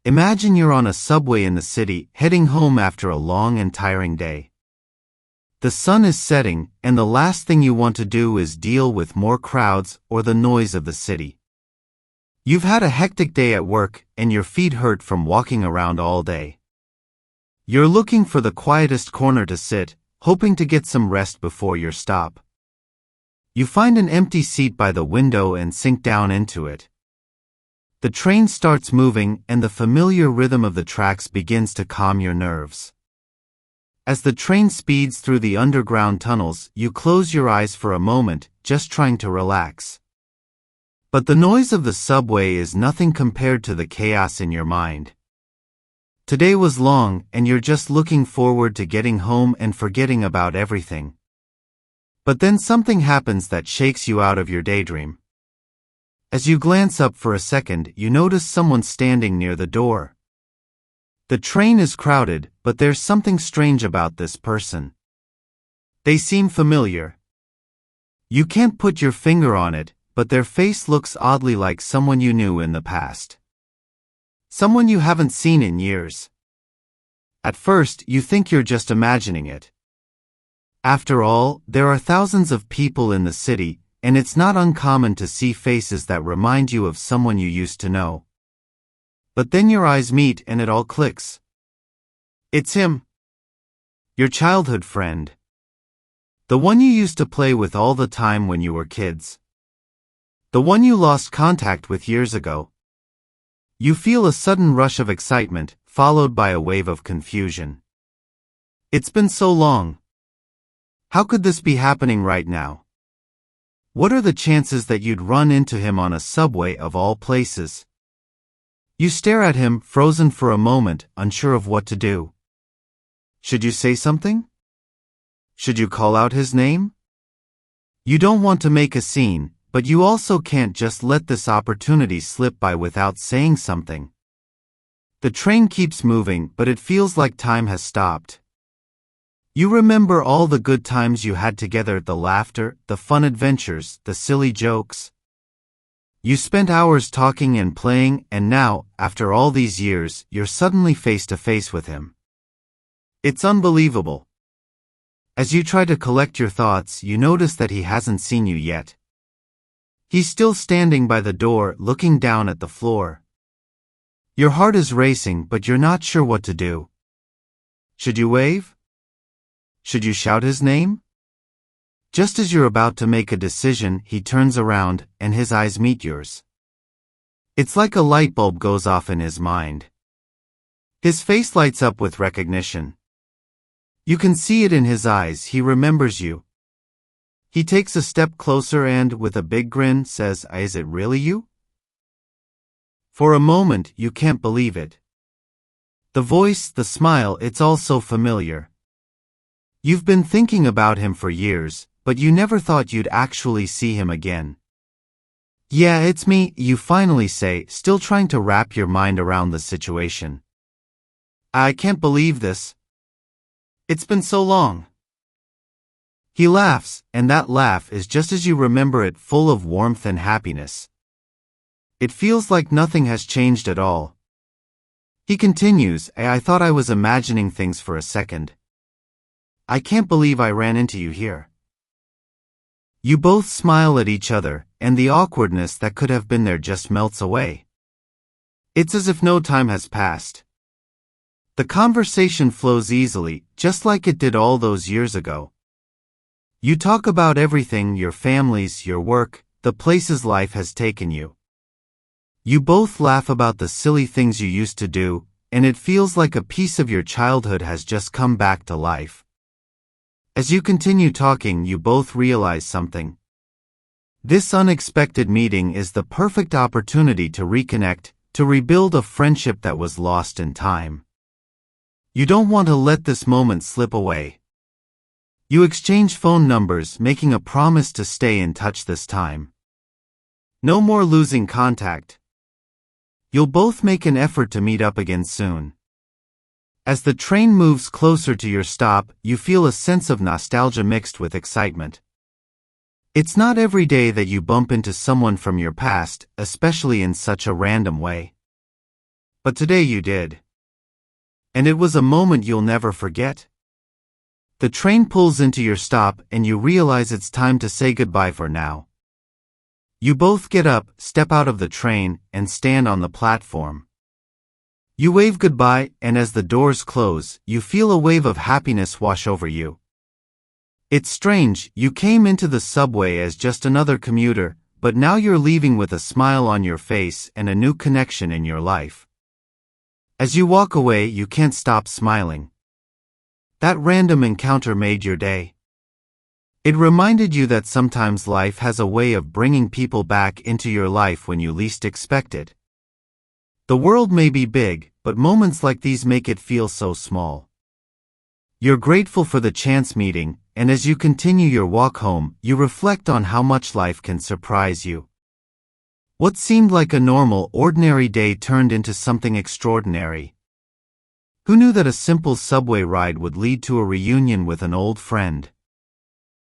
Imagine you're on a subway in the city, heading home after a long and tiring day. The sun is setting, and the last thing you want to do is deal with more crowds or the noise of the city. You've had a hectic day at work, and your feet hurt from walking around all day. You're looking for the quietest corner to sit, hoping to get some rest before your stop. You find an empty seat by the window and sink down into it. The train starts moving, and the familiar rhythm of the tracks begins to calm your nerves. As the train speeds through the underground tunnels, you close your eyes for a moment, just trying to relax. But the noise of the subway is nothing compared to the chaos in your mind. Today was long, and you're just looking forward to getting home and forgetting about everything. But then something happens that shakes you out of your daydream. As you glance up for a second, you notice someone standing near the door. The train is crowded, but there's something strange about this person. They seem familiar. You can't put your finger on it, but their face looks oddly like someone you knew in the past. Someone you haven't seen in years. At first, you think you're just imagining it. After all, there are thousands of people in the city, and it's not uncommon to see faces that remind you of someone you used to know. But then your eyes meet and it all clicks. It's him. Your childhood friend. The one you used to play with all the time when you were kids. The one you lost contact with years ago. You feel a sudden rush of excitement, followed by a wave of confusion. It's been so long. How could this be happening right now? What are the chances that you'd run into him on a subway of all places? You stare at him, frozen for a moment, unsure of what to do. Should you say something? Should you call out his name? You don't want to make a scene, but you also can't just let this opportunity slip by without saying something. The train keeps moving, but it feels like time has stopped. You remember all the good times you had together, the laughter, the fun adventures, the silly jokes. You spent hours talking and playing, and now, after all these years, you're suddenly face to face with him. It's unbelievable. As you try to collect your thoughts, you notice that he hasn't seen you yet. He's still standing by the door, looking down at the floor. Your heart is racing, but you're not sure what to do. Should you wave? Should you shout his name? Just as you're about to make a decision, he turns around, and his eyes meet yours. It's like a light bulb goes off in his mind. His face lights up with recognition. You can see it in his eyes, he remembers you. He takes a step closer and, with a big grin, says, "Is it really you?" For a moment, you can't believe it. The voice, the smile, it's all so familiar. You've been thinking about him for years, but you never thought you'd actually see him again. "Yeah, it's me," you finally say, still trying to wrap your mind around the situation. "I can't believe this. It's been so long." He laughs, and that laugh is just as you remember it, full of warmth and happiness. It feels like nothing has changed at all. He continues, "I thought I was imagining things for a second. I can't believe I ran into you here." You both smile at each other, and the awkwardness that could have been there just melts away. It's as if no time has passed. The conversation flows easily, just like it did all those years ago. You talk about everything, your families, your work, the places life has taken you. You both laugh about the silly things you used to do, and it feels like a piece of your childhood has just come back to life. As you continue talking, you both realize something. This unexpected meeting is the perfect opportunity to reconnect, to rebuild a friendship that was lost in time. You don't want to let this moment slip away. You exchange phone numbers, making a promise to stay in touch this time. No more losing contact. You'll both make an effort to meet up again soon. As the train moves closer to your stop, you feel a sense of nostalgia mixed with excitement. It's not every day that you bump into someone from your past, especially in such a random way. But today you did. And it was a moment you'll never forget. The train pulls into your stop and you realize it's time to say goodbye for now. You both get up, step out of the train, and stand on the platform. You wave goodbye, and as the doors close, you feel a wave of happiness wash over you. It's strange, you came into the subway as just another commuter, but now you're leaving with a smile on your face and a new connection in your life. As you walk away, you can't stop smiling. That random encounter made your day. It reminded you that sometimes life has a way of bringing people back into your life when you least expect it. The world may be big, but moments like these make it feel so small. You're grateful for the chance meeting, and as you continue your walk home, you reflect on how much life can surprise you. What seemed like a normal, ordinary day turned into something extraordinary. Who knew that a simple subway ride would lead to a reunion with an old friend?